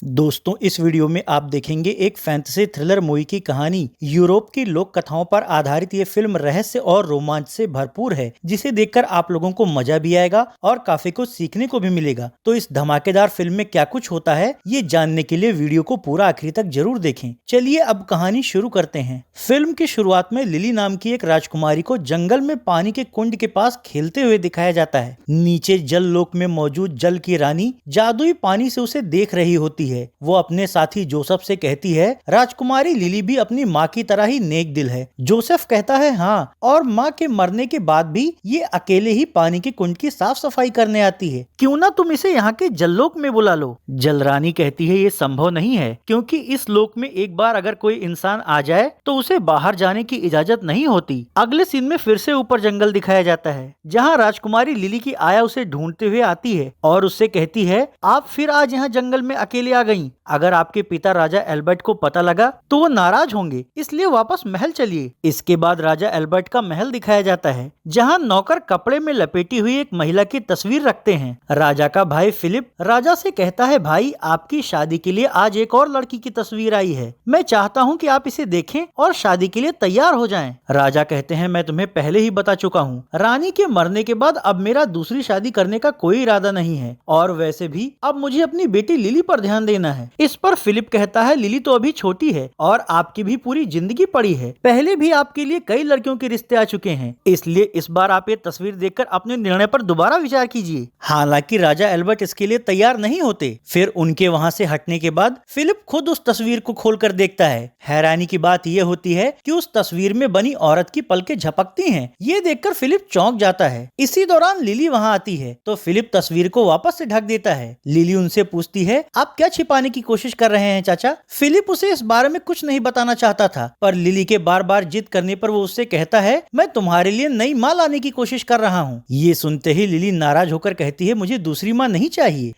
दोस्तों, इस वीडियो में आप देखेंगे एक फैंटेसी थ्रिलर मूवी की कहानी। यूरोप की लोक कथाओं पर आधारित ये फिल्म रहस्य और रोमांच से भरपूर है, जिसे देखकर आप लोगों को मजा भी आएगा और काफी कुछ सीखने को भी मिलेगा। तो इस धमाकेदार फिल्म में क्या कुछ होता है, ये जानने के लिए वीडियो को पूरा आखिरी तक जरूर देखें। चलिए अब कहानी शुरू करते हैं। फिल्म की शुरुआत में लिली नाम की एक राजकुमारी को जंगल में पानी के कुंड के पास खेलते हुए दिखाया जाता है। नीचे जल लोक में मौजूद जल की रानी जादुई पानी से उसे देख रही होती है। वो अपने साथी जोसेफ से कहती है, राजकुमारी लिली भी अपनी माँ की तरह ही नेक दिल है। जोसेफ कहता है हाँ, और माँ के मरने के बाद भी ये अकेले ही पानी के कुंड की साफ सफाई करने आती है। क्यों ना तुम इसे यहाँ के जललोक में बुला लो। जलरानी कहती है ये संभव नहीं है, क्योंकि इस लोक में एक बार अगर कोई इंसान आ जाए तो उसे बाहर जाने की इजाजत नहीं होती। अगले सीन में फिर से ऊपर जंगल दिखाया जाता है, जहाँ राजकुमारी लिली की आया उसे ढूंढते हुए आती है और उससे कहती है, आप फिर आज यहाँ जंगल में अकेले आ गई। अगर आपके पिता राजा एल्बर्ट को पता लगा तो वो नाराज होंगे, इसलिए वापस महल चलिए। इसके बाद राजा एल्बर्ट का महल दिखाया जाता है, जहाँ नौकर कपड़े में लपेटी हुई एक महिला की तस्वीर रखते हैं। राजा का भाई फिलिप राजा से कहता है, भाई आपकी शादी के लिए आज एक और लड़की की तस्वीर आई है। मैं चाहता हूँ कि आप इसे देखें और शादी के लिए तैयार हो जाएं। राजा कहते हैं, मैं तुम्हें पहले ही बता चुका हूँ, रानी के मरने के बाद अब मेरा दूसरी शादी करने का कोई इरादा नहीं है, और वैसे भी अब मुझे अपनी बेटी लिली पर ध्यान देना है। इस पर फिलिप कहता है, लिली तो अभी छोटी है और आपकी भी पूरी जिंदगी पड़ी है। पहले भी आपके लिए कई लड़कियों के रिश्ते आ चुके हैं, इसलिए इस बार आप ये तस्वीर देखकर अपने निर्णय पर दोबारा विचार कीजिए। हालांकि राजा एल्बर्ट इसके लिए तैयार नहीं होते। फिर उनके वहाँ से हटने के बाद फिलिप खुद उस तस्वीर को खोलकर देखता है। हैरानी की बात यह होती है कि उस तस्वीर में बनी औरत की पलकें झपकती हैं। ये देखकर फिलिप चौंक जाता है। इसी दौरान लिली वहाँ आती है तो फिलिप तस्वीर को वापस से ढक देता है। लिली उनसे पूछती है, आप क्या छिपाने की कोशिश कर रहे हैं चाचा? फिलिप उसे इस बारे में कुछ नहीं बताना चाहता था, पर लिली के बार बार जिद करने पर वो उससे कहता है, मैं तुम्हारे लिए नई माँ लाने की कोशिश कर रहा हूँ। ये सुनते ही लिली नाराज होकर कहती है, मुझे दूसरी माँ नहीं चाहिए।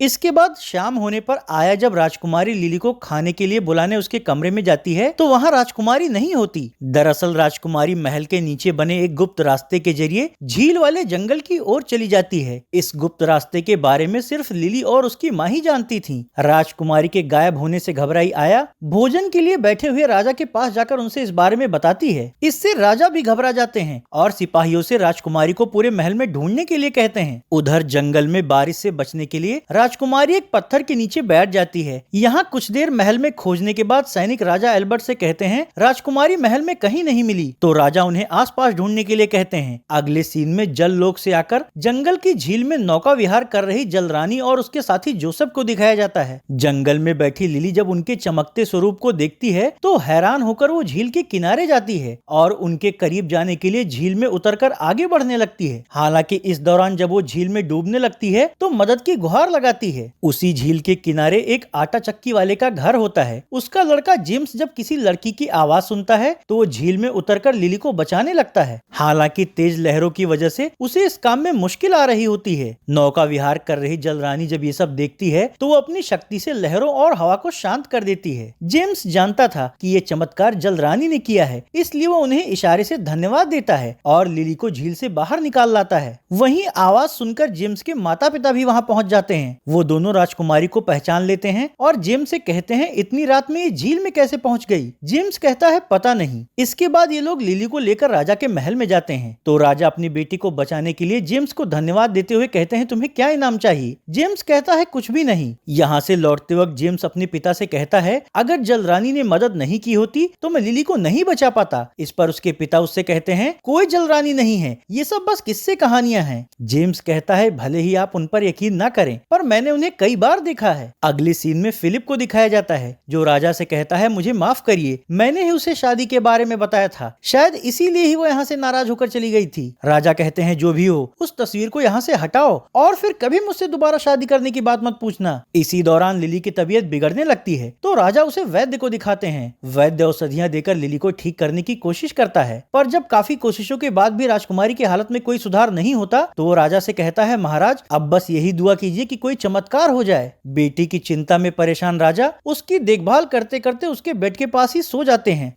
इसके बाद शाम होने पर आया जब राजकुमारी लिली को खाने के लिए बुलाने उसके कमरे में जाती है तो वहाँ राजकुमारी नहीं होती। दरअसल राजकुमारी महल के नीचे बने एक गुप्त रास्ते के जरिए झील वाले जंगल की ओर चली जाती है। इस गुप्त रास्ते के बारे में सिर्फ लिली और उसकी माँ ही जानती थी। राजकुमारी के गायब होने से घबराई आया भोजन के लिए बैठे हुए राजा के पास जाकर उनसे इस बारे में बताती है। इससे राजा भी घबरा जाते हैं और सिपाहियों से राजकुमारी को पूरे महल में ढूंढने के लिए कहते हैं। उधर जंगल में बारिश से बचने के लिए राजकुमारी एक पत्थर के नीचे बैठ जाती है। यहाँ कुछ देर महल में खोजने के बाद सैनिक राजा एल्बर्ट से कहते हैं, राजकुमारी महल में कहीं नहीं मिली। तो राजा उन्हें आसपास ढूंढने के लिए कहते हैं। अगले सीन में जल लोक से आकर जंगल की झील में नौका विहार कर रही जलरानी और उसके साथी जोसेफ को दिखाया जाता है। जंगल में बैठी लिली जब उनके चमकते स्वरूप को देखती है तो हैरान होकर वो झील के किनारे जाती है और उनके करीब जाने के लिए झील में उतरकर आगे बढ़ने लगती है। हालांकि इस दौरान जब वो झील में डूबने लगती है तो मदद की गुहार लगाती है। उसी झील के किनारे एक आटा चक्की वाले का घर होता है। उसका लड़का जेम्स जब किसी लड़की की आवाज सुनता है तो वो झील में उतरकर लिली को बचाने लगता है। हालांकि तेज लहरों की वजह से उसे इस काम में मुश्किल आ रही होती है। नौका विहार कर रही जलरानी जब ये सब देखती है तो वो अपनी शक्ति से लहरों और हवा को शांत कर देती है। जेम्स जानता था कि ये चमत्कार जलरानी ने किया है, इसलिए वो उन्हें इशारे से धन्यवाद देता है और लिली को झील से बाहर निकाल लाता है। वहीं आवाज सुनकर जेम्स के माता पिता भी वहाँ पहुँच जाते हैं। वो दोनों राजकुमारी को पहचान लेते हैं और जेम्स से कहते हैं, इतनी रात में ये झील में कैसे पहुंच गई? जेम्स कहता है, पता नहीं। इसके बाद ये लोग लिली को लेकर राजा के महल में जाते हैं तो राजा अपनी बेटी को बचाने के लिए जेम्स को धन्यवाद देते हुए कहते हैं, तुम्हें क्या इनाम चाहिए? जेम्स कहता है, कुछ भी नहीं। यहाँ से लौटते वक्त जेम्स अपने पिता से कहता है, अगर जलरानी ने मदद नहीं की होती तो मैं लिली को नहीं बचा पाता। इस पर उसके पिता उससे कहते हैं, कोई जलरानी नहीं है, ये सब बस किस्से कहानियां हैं। जेम्स कहता है, भले ही आप उन पर यकीन ना करें, पर मैंने उन्हें कई बार देखा है। अगले सीन में फिलिप को दिखाया जाता है, जो राजा से कहता है, मुझे माफ करिए, मैंने ही उसे शादी के बारे में बताया था, शायद इसीलिए ही वो यहाँ से नाराज होकर चली गई थी। राजा कहते हैं, जो भी हो, उस तस्वीर को यहाँ से हटाओ और फिर कभी मुझसे दोबारा शादी करने की बात मत पूछना। इसी दौरान लिली की तबीयत बिगड़ने लगती है तो राजा उसे वैद्य को दिखाते हैं। वैद्य औषधियाँ देकर लिली को ठीक करने की कोशिश करता है, पर जब काफी कोशिशों के बाद भी राजकुमारी की हालत में कोई सुधार नहीं होता तो वो राजा से कहता है, महाराज अब बस यही दुआ कीजिए कि कोई चमत्कार हो जाए। बेटी की चिंता में परेशान राजा उसकी देखभाल करते करते उसके बेड के पास ही सो जाते हैं।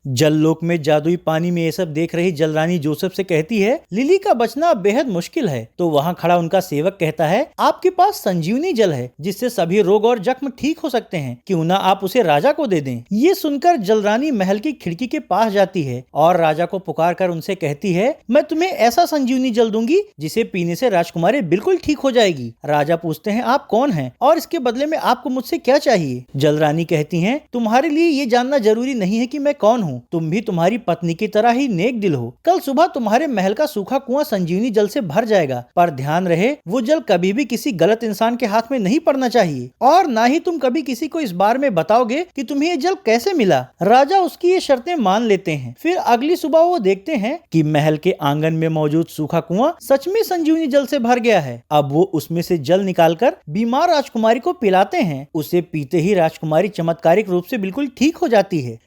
जललोक में जादुई पानी में ये सब देख रही जलरानी जोसेफ से कहती है, लिली का बचना बेहद मुश्किल है। तो वहाँ खड़ा उनका सेवक कहता है, आपके पास संजीवनी जल है जिससे सभी रोग और जख्म ठीक हो सकते हैं, क्यों ना आप उसे राजा को दे दें। ये सुनकर जलरानी महल की खिड़की के पास जाती है और राजा को पुकार कर उनसे कहती है, मैं तुम्हें ऐसा संजीवनी जल दूंगी जिसे पीने से राजकुमारी बिल्कुल ठीक हो जाएगी। राजा पूछते हैं, आप कौन हैं और इसके बदले में आपको मुझसे क्या चाहिए। जलरानी कहती है, तुम्हारे लिए ये जानना जरूरी नहीं है कि मैं कौन हूँ, तुम भी तुम्हारी पत्नी की तरह ही नेक दिल हो। कल सुबह तुम्हारे महल का सूखा कुआं संजीवनी जल से भर जाएगा, पर ध्यान रहे वो जल कभी भी किसी गलत इंसान के हाथ में नहीं पड़ना चाहिए और ना ही तुम कभी किसी को इस बारे में बताओगे कि तुम्हें ये जल कैसे मिला। राजा उसकी ये शर्तें मान लेते हैं। फिर अगली सुबह वो देखते हैं कि महल के आंगन में मौजूद सूखा कुआं सच में संजीवनी जल से भर गया है। अब वो उसमें से जल निकालकर बीमार राजकुमारी को पिलाते हैं। उसे पीते ही राजकुमारी चमत्कारिक रूप से बिल्कुल ठीक हो जाती है।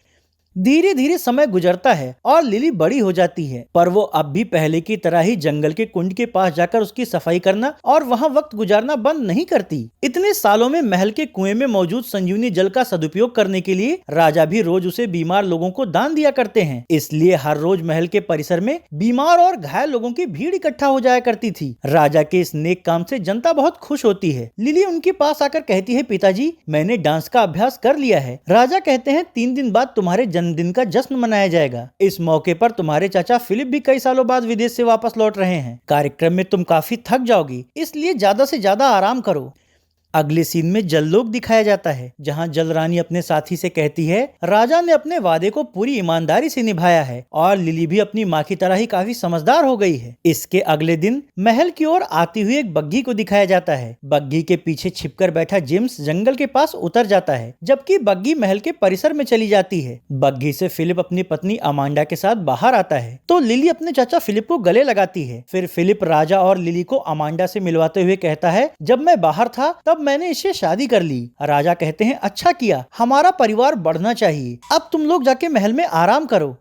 धीरे धीरे समय गुजरता है और लिली बड़ी हो जाती है, पर वो अब भी पहले की तरह ही जंगल के कुंड के पास जाकर उसकी सफाई करना और वहाँ वक्त गुजारना बंद नहीं करती। इतने सालों में महल के कुएं में मौजूद संजीवनी जल का सदुपयोग करने के लिए राजा भी रोज उसे बीमार लोगों को दान दिया करते हैं। इसलिए हर रोज महल के परिसर में बीमार और घायल लोगों की भीड़ इकट्ठा हो जाया करती थी। राजा के इस नेक काम से जनता बहुत खुश होती है। लिली उनके पास आकर कहती है, पिताजी मैंने डांस का अभ्यास कर लिया है। राजा कहते हैं, 3 दिन बाद तुम्हारे दिन का जश्न मनाया जाएगा। इस मौके पर तुम्हारे चाचा फिलिप भी कई सालों बाद विदेश से वापस लौट रहे हैं। कार्यक्रम में तुम काफी थक जाओगी, इसलिए ज्यादा से ज्यादा आराम करो। अगले सीन में जललोक दिखाया जाता है, जहां जलरानी अपने साथी से कहती है, राजा ने अपने वादे को पूरी ईमानदारी से निभाया है और लिली भी अपनी माँ की तरह ही काफी समझदार हो गई है। इसके अगले दिन महल की ओर आती हुई एक बग्घी को दिखाया जाता है। बग्घी के पीछे छिपकर बैठा जेम्स जंगल के पास उतर जाता है, जबकि बग्घी महल के परिसर में चली जाती है। बग्घी से फिलिप अपनी पत्नी अमांडा के साथ बाहर आता है तो लिली अपने चाचा फिलिप को गले लगाती है। फिर फिलिप राजा और लिली को अमांडा से मिलवाते हुए कहता है, जब मैं बाहर था तब मैंने इससे शादी कर ली। राजा कहते हैं, अच्छा किया, हमारा परिवार बढ़ना चाहिए। अब तुम लोग जाके महल में आराम करो।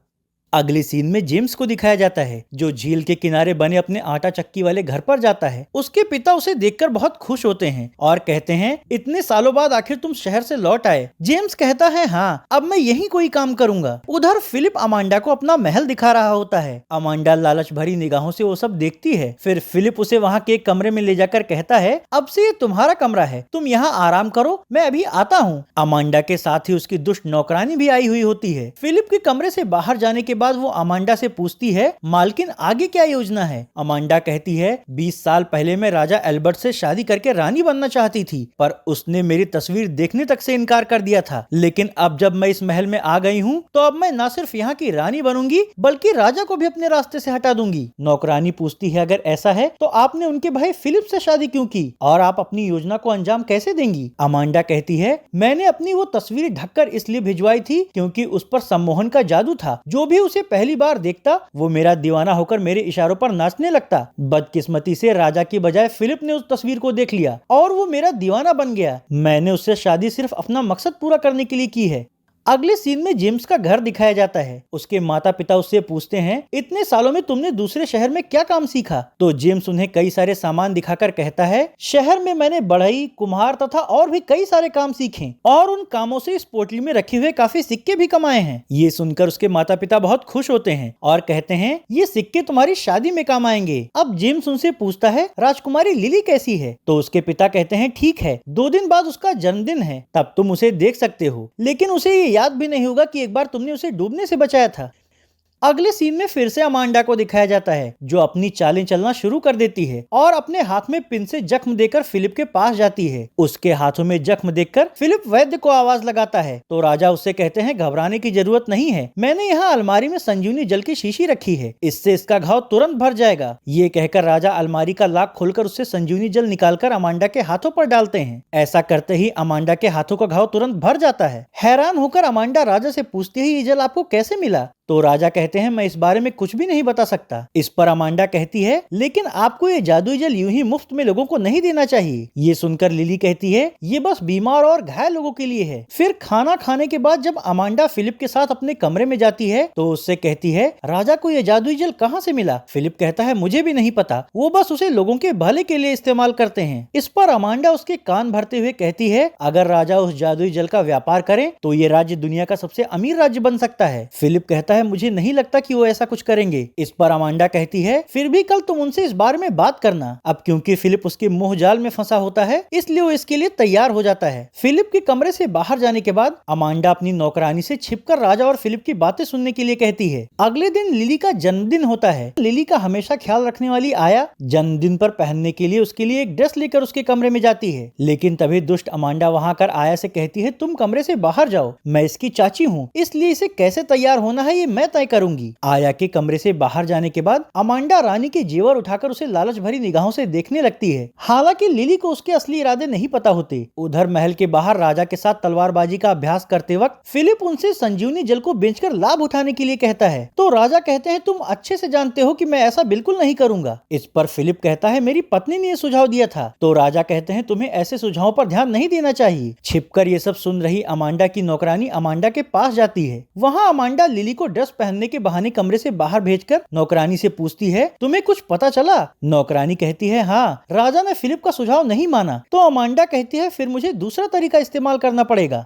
अगले सीन में जेम्स को दिखाया जाता है, जो झील के किनारे बने अपने आटा चक्की वाले घर पर जाता है। उसके पिता उसे देखकर बहुत खुश होते हैं और कहते हैं, इतने सालों बाद आखिर तुम शहर से लौट आए। जेम्स कहता है, हाँ, अब मैं यही कोई काम करूंगा। उधर फिलिप अमांडा को अपना महल दिखा रहा होता है। अमांडा लालच भरी निगाहों से वो सब देखती है। फिर फिलिप उसे वहाँ के एक कमरे में ले जाकर कहता है, अब से ये तुम्हारा कमरा है, तुम यहाँ आराम करो, मैं अभी आता हूँ। अमांडा के साथ ही उसकी दुष्ट नौकरानी भी आई हुई होती है। फिलिप के कमरे से बाहर जाने के बाद वो अमांडा से पूछती है, मालकिन आगे क्या योजना है। अमांडा कहती है, 20 साल पहले मैं राजा एल्बर्ट से शादी करके रानी बनना चाहती थी, पर उसने मेरी तस्वीर देखने तक से इनकार कर दिया था। लेकिन अब जब मैं इस महल में आ गई हूँ तो अब मैं न सिर्फ यहाँ की रानी बनूंगी बल्कि राजा को भी अपने रास्ते से हटा दूंगी। नौकरानी पूछती है, अगर ऐसा है तो आपने उनके भाई फिलिप से शादी क्यों की और आप अपनी योजना को अंजाम कैसे देंगी। अमांडा कहती है, मैंने अपनी वो तस्वीर ढककर इसलिए भिजवाई थी क्योंकि उस पर सम्मोहन का जादू था। जो भी उसे पहली बार देखता वो मेरा दीवाना होकर मेरे इशारों पर नाचने लगता। बदकिस्मती से राजा की बजाय फिलिप ने उस तस्वीर को देख लिया और वो मेरा दीवाना बन गया। मैंने उससे शादी सिर्फ अपना मकसद पूरा करने के लिए की है। अगले सीन में जेम्स का घर दिखाया जाता है। उसके माता पिता उससे पूछते हैं, इतने सालों में तुमने दूसरे शहर में क्या काम सीखा। तो जेम्स उन्हें कई सारे सामान दिखाकर कहता है, शहर में मैंने बढ़ई, कुम्हार तथा और भी कई सारे काम सीखे और उन कामों से इस पोटली में रखे हुए काफी सिक्के भी कमाए हैं। ये सुनकर उसके माता पिता बहुत खुश होते हैं और कहते हैं, ये सिक्के तुम्हारी शादी में काम आएंगे। अब जेम्स उनसे पूछता है, राजकुमारी लिली कैसी है। तो उसके पिता कहते हैं, ठीक है, 2 दिन बाद उसका जन्मदिन है, तब तुम उसे देख सकते हो, लेकिन उसे ये याद भी नहीं होगा कि एक बार तुमने उसे डूबने से बचाया था। अगले सीन में फिर से अमांडा को दिखाया जाता है, जो अपनी चालें चलना शुरू कर देती है और अपने हाथ में पिन से जख्म देकर फिलिप के पास जाती है। उसके हाथों में जख्म देखकर फिलिप वैद्य को आवाज लगाता है तो राजा उससे कहते हैं, घबराने की जरूरत नहीं है, मैंने यहाँ अलमारी में संजीवनी जल की शीशी रखी है, इससे इसका घाव तुरंत भर जाएगा। ये कहकर राजा अलमारी का लॉक खोलकर उससे संजीवनी जल निकालकर अमांडा के हाथों पर डालते हैं। ऐसा करते ही अमांडा के हाथों का घाव तुरंत भर जाता है। हैरान होकर अमांडा राजा से पूछती है, ये जल आपको कैसे मिला। तो राजा कहते हैं मैं इस बारे में कुछ भी नहीं बता सकता। इस पर अमांडा कहती है लेकिन आपको ये जादुई जल यूं ही मुफ्त में लोगों को नहीं देना चाहिए। ये सुनकर लिली कहती है ये बस बीमार और घायल लोगों के लिए है। फिर खाना खाने के बाद जब अमांडा फिलिप के साथ अपने कमरे में जाती है तो उससे कहती है राजा को ये जादुई जल कहाँ से मिला। फिलिप कहता है मुझे भी नहीं पता, वो बस उसे लोगों के भले के लिए इस्तेमाल करते हैं। इस पर अमांडा उसके कान भरते हुए कहती है अगर राजा उस जादुई जल का व्यापार करे तो ये राज्य दुनिया का सबसे अमीर राज्य बन सकता है। फिलिप कहता है मुझे नहीं लगता कि वो ऐसा कुछ करेंगे। इस पर अमांडा कहती है फिर भी कल तुम उनसे इस बारे में बात करना। अब क्योंकि फिलिप उसके मोह जाल में फंसा होता है इसलिए वो इसके लिए तैयार हो जाता है। फिलिप के कमरे से बाहर जाने के बाद अमांडा अपनी नौकरानी से छिपकर राजा और फिलिप की बातें सुनने के लिए कहती है। अगले दिन लिली का जन्मदिन होता है। लिली का हमेशा ख्याल रखने वाली आया जन्मदिन पर पहनने के लिए उसके लिए एक ड्रेस लेकर उसके कमरे में जाती है, लेकिन तभी दुष्ट अमांडा वहां कर आया से कहती है तुम कमरे से बाहर जाओ, मैं इसकी चाची हूँ इसलिए इसे कैसे तैयार होना है ये मैं तय करूंगी। आया के कमरे से बाहर जाने के बाद अमांडा रानी के जेवर उठाकर उसे लालच भरी निगाहों से देखने लगती है। हालांकि लिली को उसके असली इरादे नहीं पता होते। उधर महल के बाहर राजा के साथ तलवारबाजी का अभ्यास करते वक्त फिलिप उनसे संजीवनी जल को बेचकर लाभ उठाने के लिए कहता है, तो राजा कहते हैं तुम अच्छे से जानते हो कि मैं ऐसा बिल्कुल नहीं करूंगा। इस पर फिलिप कहता है मेरी पत्नी ने ये सुझाव दिया था। तो राजा कहते हैं तुम्हें ऐसे सुझावों पर ध्यान नहीं देना चाहिए। छिपकर ये सब सुन रही अमांडा की नौकरानी अमांडा के पास जाती है। वहाँ अमांडा लिली को ड्रेस पहनने के बहाने कमरे से बाहर भेजकर नौकरानी से पूछती है तुम्हें कुछ पता चला। नौकरानी कहती है हाँ, राजा ने फिलिप का सुझाव नहीं माना। तो अमांडा कहती है फिर मुझे दूसरा तरीका इस्तेमाल करना पड़ेगा।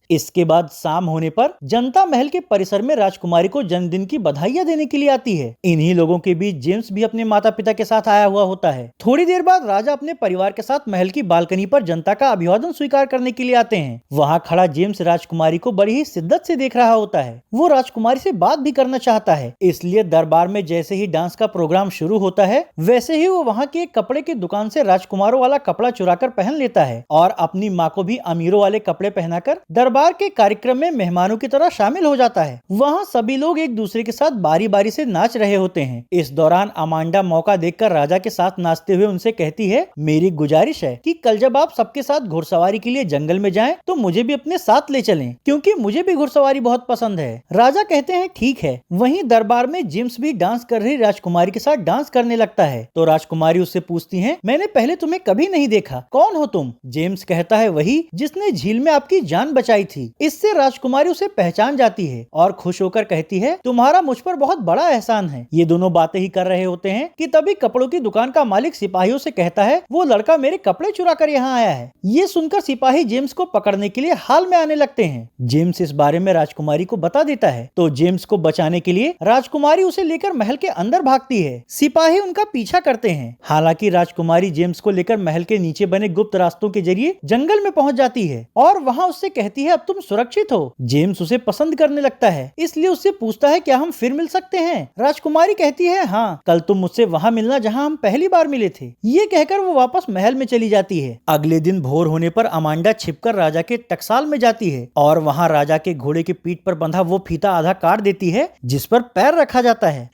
इसके बाद शाम होने पर जनता महल के परिसर में राजकुमारी को जन्मदिन की बधाइयां देने के लिए आती है। इन्हीं लोगों के बीच जेम्स भी अपने माता पिता के साथ आया हुआ होता है। थोड़ी देर बाद राजा अपने परिवार के साथ महल की बालकनी पर जनता का अभिवादन स्वीकार करने के लिए आते हैं। वहां खड़ा जेम्स राजकुमारी को बड़ी ही शिद्दत से देख रहा होता है। वो राजकुमारी से बात भी करना चाहता है, इसलिए दरबार में जैसे ही डांस का प्रोग्राम शुरू होता है वैसे ही वो वहाँ की एक कपड़े की दुकान से राजकुमारों वाला कपड़ा चुराकर पहन लेता है और अपनी माँ को भी अमीरों वाले कपड़े पहनाकर दरबार के कार्यक्रम में मेहमानों की तरह शामिल हो जाता है। वहाँ सभी लोग एक दूसरे के साथ बारी बारी से नाच रहे होते हैं। इस दौरान अमांडा मौका देखकर राजा के साथ नाचते हुए उनसे कहती है मेरी गुजारिश है कि कल जब आप सबके साथ घुड़सवारी के लिए जंगल में जाएं तो मुझे भी अपने साथ ले चलें, क्योंकि मुझे भी घुड़सवारी बहुत पसंद है। राजा कहते हैं ठीक है। वहीं दरबार में जेम्स भी डांस कर रही राजकुमारी के साथ डांस करने लगता है। तो राजकुमारी उससे पूछती है मैंने पहले तुम्हें कभी नहीं देखा, कौन हो तुम। जेम्स कहता है वही जिसने झील में आपकी जान बचाई थी। इससे राजकुमारी उसे पहचान जाती है और खुश होकर कहती है तुम्हारा मुझ पर बहुत बड़ा एहसान है। ये दोनों बातें ही कर रहे होते हैं कि तभी कपड़ों की दुकान का मालिक सिपाहियों से कहता है वो लड़का मेरे कपड़े चुरा कर यहाँ आया है। ये सुनकर सिपाही जेम्स को पकड़ने के लिए हाल में आने लगते हैं। जेम्स इस बारे में राजकुमारी को बता देता है। तो जेम्स को बचाने के लिए राजकुमारी उसे लेकर महल के अंदर भागती है। सिपाही उनका पीछा करते हैं। हालांकि राजकुमारी जेम्स को लेकर महल के नीचे बने गुप्त रास्तों के जरिए जंगल में पहुंच जाती है और वहां उससे कहती है अब तुम सुरक्षित हो। जेम्स उसे पसंद करने लगता है, इसलिए उससे पूछता है क्या हम फिर मिल सकते हैं। राजकुमारी कहती है हाँ, कल तुम मुझसे वहाँ मिलना जहाँ हम पहली बार मिले थे। ये कहकर वो वापस महल में चली जाती है। अगले दिन भोर होने पर अमांडा छिपकर राजा के टकसाल में जाती है और वहाँ राजा के घोड़े की पीठ पर बंधा वो फीता आधा काट देती है जिस पर पैर रखा जाता है।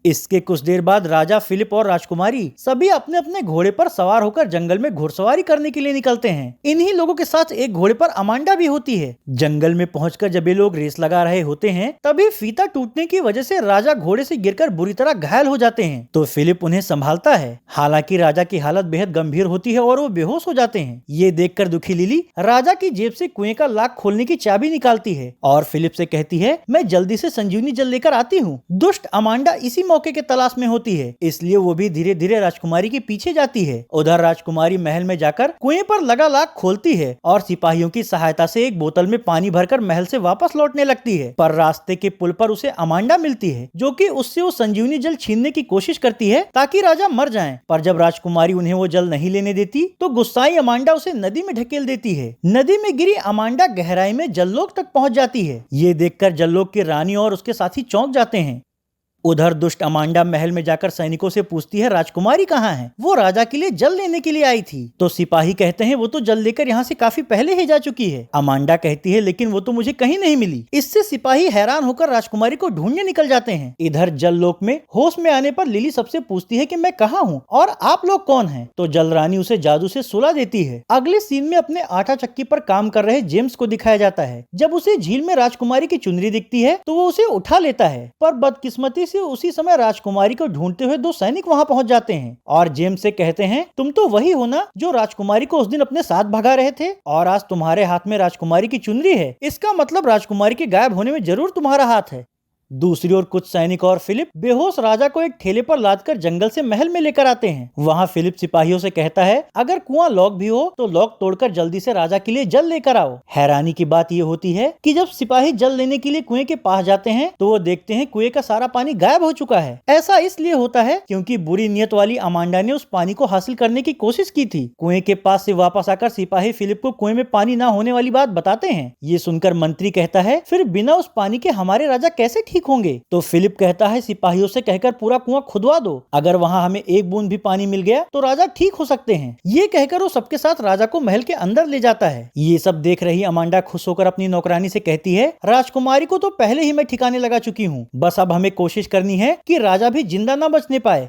इसके कुछ देर बाद राजा फिलिप और राजकुमारी सभी अपने अपने घोड़े पर सवार होकर जंगल में घुड़सवारी करने के लिए निकलते हैं। इन्हीं लोगों के साथ एक घोड़े पर अमांडा भी होती है। जंगल में पहुंचकर जब ये लोग रेस लगा रहे होते हैं तभी फीता टूटने की वजह से राजा घोड़े से गिरकर बुरी तरह घायल हो जाते हैं। तो फिलिप उन्हें संभालता है। हालांकि राजा की हालत बेहद गंभीर होती है और वो बेहोश हो जाते हैं। ये देखकर दुखी लिली राजा की जेब से कुएं का लॉक खोलने की चाबी निकालती है और फिलिप से कहती है मैं जल्दी से संजीवनी जल लेकर आती हूँ। दुष्ट अमांडा इसी मौके के तलाश में होती है, इसलिए वो भी धीरे धीरे राजकुमारी के पीछे जाती है। उधर राजकुमारी महल में जाकर कुएं पर लगा लॉक खोलती है और सिपाहियों की सहायता से एक बोतल में पानी भरकर महल से वापस लौटने लगती है। पर रास्ते के पुल पर उसे अमांडा मिलती है जो कि उससे वो संजीवनी जल छीनने की कोशिश करती है ताकि राजा मर जाएं। पर जब राजकुमारी उन्हें वो जल नहीं लेने देती तो गुस्साई अमांडा उसे नदी में ढकेल देती है। नदी में गिरी अमांडा गहराई में जल्लोक तक पहुंच जाती है। ये देखकर जल्लोक की रानी और उसके साथी चौंक जाते हैं। उधर दुष्ट अमांडा महल में जाकर सैनिकों से पूछती है राजकुमारी कहाँ है? वो राजा के लिए जल लेने के लिए आई थी। तो सिपाही कहते हैं वो तो जल लेकर यहाँ से काफी पहले ही जा चुकी है। अमांडा कहती है लेकिन वो तो मुझे कहीं नहीं मिली। इससे सिपाही हैरान होकर राजकुमारी को ढूंढने निकल जाते हैं। इधर जल लोक में होश में आने पर लिली सबसे पूछती है कि मैं कहाँ हूँ और आप लोग कौन हैं? तो जल रानी उसे जादू से सुला देती है। अगले सीन में अपने आटा चक्की पर काम कर रहे जेम्स को दिखाया जाता है। जब उसे झील में राजकुमारी की चुनरी दिखती है तो वो उसे उठा लेता है, पर बदकिस्मती से उसी समय राजकुमारी को ढूंढते हुए दो सैनिक वहाँ पहुँच जाते हैं और जेम्स से कहते हैं तुम तो वही हो ना जो राजकुमारी को उस दिन अपने साथ भगा रहे थे, और आज तुम्हारे हाथ में राजकुमारी की चुनरी है। इसका मतलब राजकुमारी के गायब होने में जरूर तुम्हारा हाथ है। दूसरी ओर कुछ सैनिक और फिलिप बेहोश राजा को एक ठेले पर लादकर जंगल से महल में लेकर आते हैं। वहाँ फिलिप सिपाहियों से कहता है अगर कुआं लॉक भी हो तो लॉक तोड़कर जल्दी से राजा के लिए जल लेकर आओ। हैरानी की बात ये होती है कि जब सिपाही जल लेने के लिए कुएं के पास जाते हैं तो वो देखते हैं कुएं का सारा पानी गायब हो चुका है। ऐसा इसलिए होता है क्योंकि बुरी नियत वाली अमांडा ने उस पानी को हासिल करने की कोशिश की थी। कुएं के पास से वापस आकर सिपाही फिलिप को कुएं में पानी न होने वाली बात बताते हैं। ये सुनकर मंत्री कहता है फिर बिना उस पानी के हमारे राजा कैसे ठीक होंगे? तो फिलिप कहता है सिपाहियों से कहकर पूरा कुआं खुदवा दो, अगर वहां हमें एक बूंद भी पानी मिल गया तो राजा ठीक हो सकते हैं। ये कहकर वो सबके साथ राजा को महल के अंदर ले जाता है। ये सब देख रही अमांडा खुश होकर अपनी नौकरानी से कहती है राजकुमारी को तो पहले ही मैं ठिकाने लगा चुकी हूँ, बस अब हमें कोशिश करनी है कि राजा भी जिंदा न बचने पाए।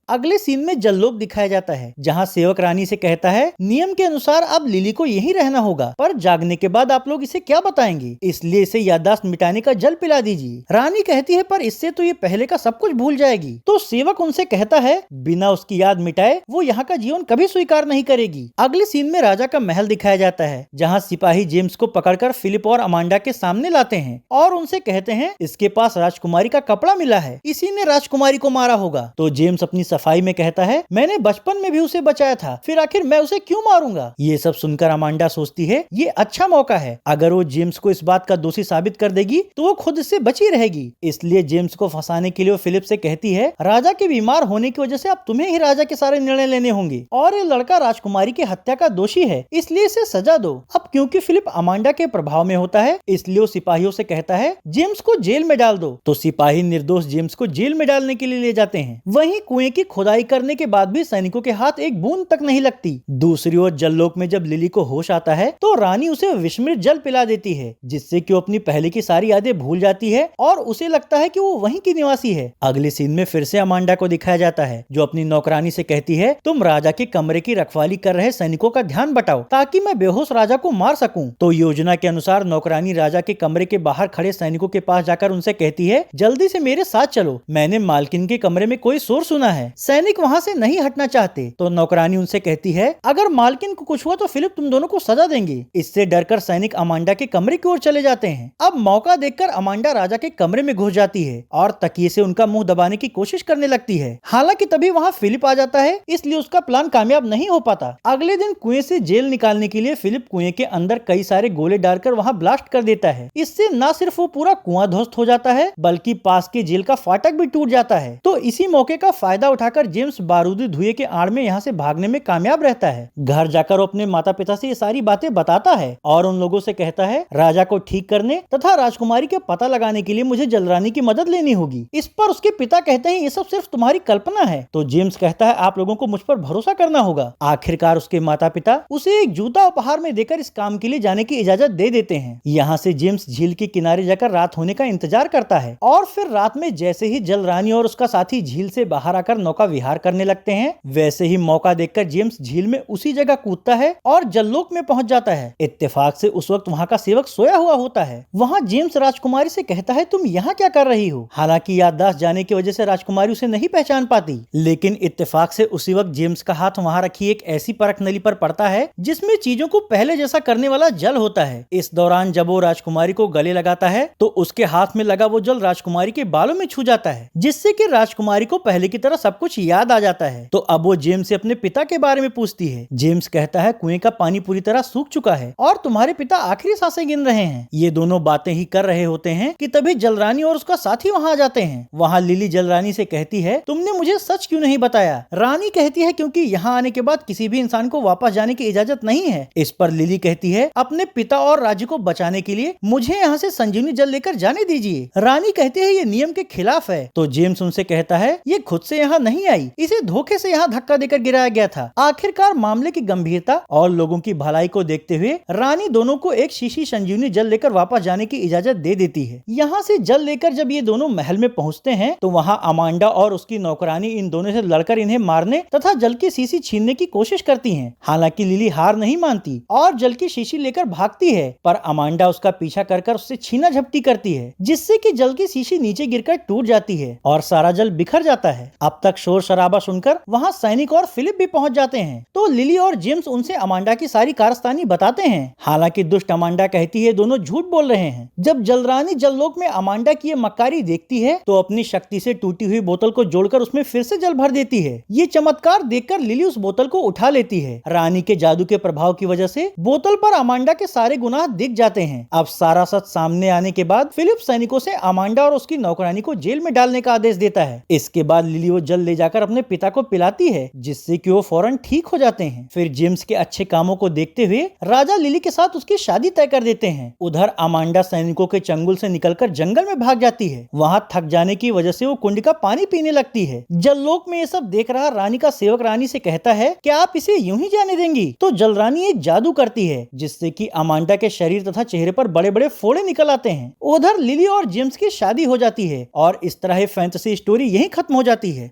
अगले सीन में जल्लोक दिखाया जाता है जहां सेवक रानी से कहता है नियम के अनुसार अब लिली को यहीं रहना होगा, पर जागने के बाद आप लोग इसे क्या बताएंगे, इसलिए इसे याददाश्त मिटाने का जल पिला दीजिए। रानी कहती है पर इससे तो ये पहले का सब कुछ भूल जाएगी। तो सेवक उनसे कहता है बिना उसकी याद मिटाए वो यहाँ का जीवन कभी स्वीकार नहीं करेगी। अगले सीन में राजा का महल दिखाया जाता है जहाँ सिपाही जेम्स को पकड़कर फिलिप और अमांडा के सामने लाते हैं और उनसे कहते हैं इसके पास राजकुमारी का कपड़ा मिला है, इसी ने राजकुमारी को मारा होगा। तो जेम्स अपनी सफाई में कहता है मैंने बचपन में भी उसे बचाया था, फिर आखिर मैं उसे क्यों मारूंगा? ये सब सुनकर अमांडा सोचती है ये अच्छा मौका है, अगर वो जेम्स को इस बात का दोषी साबित कर देगी तो वो खुद इससे बची रहेगी। इसलिए जेम्स को फंसाने के लिए वो फिलिप से कहती है राजा के बीमार होने की वजह से अब तुम्हें ही राजा के सारे निर्णय लेने होंगे और ये लड़का राजकुमारी की हत्या का दोषी है, इसलिए इसे सजा दो। अब क्योंकि फिलिप अमांडा के प्रभाव में होता है इसलिए वो सिपाहियों से कहता है जेम्स को जेल में डाल दो। तो सिपाही निर्दोष जेम्स को जेल में डालने के लिए ले जाते हैं। वहीं कुएं की खुदाई करने के बाद भी सैनिकों के हाथ एक बूंद तक नहीं लगती। दूसरी ओर जललोक में जब लिली को होश आता है तो रानी उसे विषमृत जल पिला देती है जिससे कि वो अपनी पहले की सारी यादें भूल जाती है और उसे लगता है कि वो वहीं की निवासी है। अगले सीन में फिर से अमांडा को दिखाया जाता है जो अपनी नौकरानी से कहती है तुम राजा के कमरे की रखवाली कर रहे सैनिकों का ध्यान बटाओ ताकि मैं बेहोश राजा को मार सकूं। तो योजना के अनुसार नौकरानी राजा के कमरे के बाहर खड़े सैनिकों के पास जाकर उनसे कहती है जल्दी से मेरे साथ चलो, मैंने मालकिन के कमरे में कोई शोर सुना है। सैनिक वहाँ से नहीं हटना चाहते तो नौकरानी उनसे कहती है अगर मालकिन को कुछ हुआ तो फिलिप तुम दोनों को सजा देंगे। इससे डरकर सैनिक अमांडा के कमरे की ओर चले जाते हैं। अब मौका देखकर अमांडा राजा के कमरे में घुस जाती है और तकिए से उनका मुंह दबाने की कोशिश करने लगती है। हालांकि तभी वहाँ फिलिप आ जाता है, इसलिए उसका प्लान कामयाब नहीं हो पाता। अगले दिन कुएं से जेल निकालने के लिए फिलिप कुएं के अंदर कई सारे गोले डालकर वहाँ ब्लास्ट कर देता है। इससे न सिर्फ वो पूरा कुआं ध्वस्त हो जाता है बल्कि पास के जेल का फाटक भी टूट जाता है। तो इसी मौके का फायदा उठाकर जेम्स बारूदी धुएं के आड़ में यहाँ से भागने में कामयाब रहता है। घर जाकर वो अपने माता पिता से ये सारी बातें बताता है और उन लोगों से कहता है राजा को ठीक करने तथा राजकुमारी के पता लगाने के लिए मुझे जलरानी की मदद लेनी होगी। इस पर उसके पिता कहते हैं ये सब सिर्फ तुम्हारी कल्पना है। तो जेम्स कहता है आप लोगों को मुझ पर भरोसा करना होगा। आखिरकार उसके माता पिता उसे एक जूता उपहार में देकर इस काम के लिए जाने की इजाजत दे देते हैं। यहाँ से जेम्स झील के किनारे जाकर रात होने का इंतजार करता है और फिर रात में जैसे ही जलरानी और उसका साथी झील से बाहर आकर नौका विहार करने लगते हैं वैसे ही मौका देखकर जेम्स झील में उसी जगह कूदता है और जललोक में पहुंच जाता है। इत्तेफाक से उस वक्त वहाँ का सेवक सोया हुआ होता है। वहाँ जेम्स राजकुमारी से कहता है तुम यहाँ क्या कर रही हो। हालांकि याददाश्त जाने की वजह से राजकुमारी उसे नहीं पहचान पाती, लेकिन इत्तेफाक से उसी वक्त जेम्स का हाथ वहाँ रखी एक ऐसी परख नली पर पड़ता है जिसमें चीजों को पहले जैसा करने वाला जल होता है। इस दौरान जब वो राजकुमारी को गले लगाता है तो उसके हाथ में लगा वो जल राजकुमारी के बालों में छू जाता है जिससे कि राजकुमारी को पहले की तरह सब कुछ याद आ जाता है। तो अब वो जेम्स से अपने पिता के बारे में पूछती है। जेम्स कहता है कुएं का पानी पूरी तरह सूख चुका है और तुम्हारे पिता आखिरी सांसें गिन रहे हैं। ये दोनों बातें ही कर रहे होते हैं कि तभी जलरानी और उसका साथी वहाँ आ जाते हैं। वहाँ लिली जलरानी से कहती है तुमने मुझे सच क्यों नहीं बताया। रानी कहती है क्योंकि यहाँ आने के बाद किसी भी इंसान को वापस जाने की इजाजत नहीं है। इस पर लिली कहती है अपने पिता और राज्य को बचाने के लिए मुझे यहाँ से संजीवनी जल लेकर जाने दीजिए। रानी कहती है ये नियम के खिलाफ है। तो जेम्स उनसे कहता है ये खुद से यहाँ नहीं आई, इसे धोखे से यहाँ धक्का देकर गिराया गया था। आखिरकार मामले की गंभीरता और लोगों की भलाई को देखते हुए रानी दोनों को एक शीशी संजीवनी जल लेकर वापस जाने की इजाजत दे देती है। यहाँ से जल लेकर जब ये दोनों महल में पहुँचते हैं तो वहाँ अमांडा और उसकी नौकरानी इन दोनों से लड़कर इन्हें मारने तथा जल की शीशी छीनने की कोशिश करती हैं। हालांकि लिली हार नहीं मानती और जल की शीशी लेकर भागती है, पर अमांडा उसका पीछा कर उससे छीना झपटी करती है, जिससे कि जल की शीशी नीचे गिरकर टूट जाती है और सारा जल बिखर जाता है। अब तक शोर शराबा सुनकर वहाँ सैनिक और फिलिप भी पहुँच जाते हैं। तो लिली और जेम्स उनसे अमांडा की सारी कारस्तानी बताते हैं। हालांकि दुष्ट अमांडा कहती है दोनों झूठ बोल रहे हैं। जब जलरानी जललोक में अमांडा की ये मक्कारी देखती है तो अपनी शक्ति से टूटी हुई बोतल को जोड़कर उसमें फिर से जल भर देती है। ये चमत्कार देखकर लिली उस बोतल को उठा लेती है। रानी के जादू के प्रभाव की वजह से बोतल पर अमांडा के सारे गुनाह दिख जाते हैं। अब सारा सच सामने आने के बाद फिलिप सैनिकों से अमांडा और उसकी नौकरानी को जेल में डालने का आदेश देता है। इसके बाद लिली वो जल ले जाकर अपने पिता को पिलाती है, जिससे कि वो फौरन ठीक हो जाते हैं। फिर जेम्स के अच्छे कामों को देखते हुए राजा लिली के साथ उसकी शादी तय कर देते हैं। उधर अमांडा सैनिकों के चंगुल से निकलकर जंगल में भाग जाती है। वहाँ थक जाने की वजह से वो कुंड का पानी पीने लगती है। जललोक में ये सब देख रहा रानी का सेवक रानी से कहता है कि आप इसे यूं ही जाने देंगी। तो जलरानी एक जादू करती है, जिससे कि अमांडा के शरीर तथा चेहरे पर बड़े बड़े फोड़े निकल आते हैं। उधर लिली और जेम्स की शादी हो जाती है और इस तरह फैंटेसी स्टोरी यहीं खत्म हो जाती है।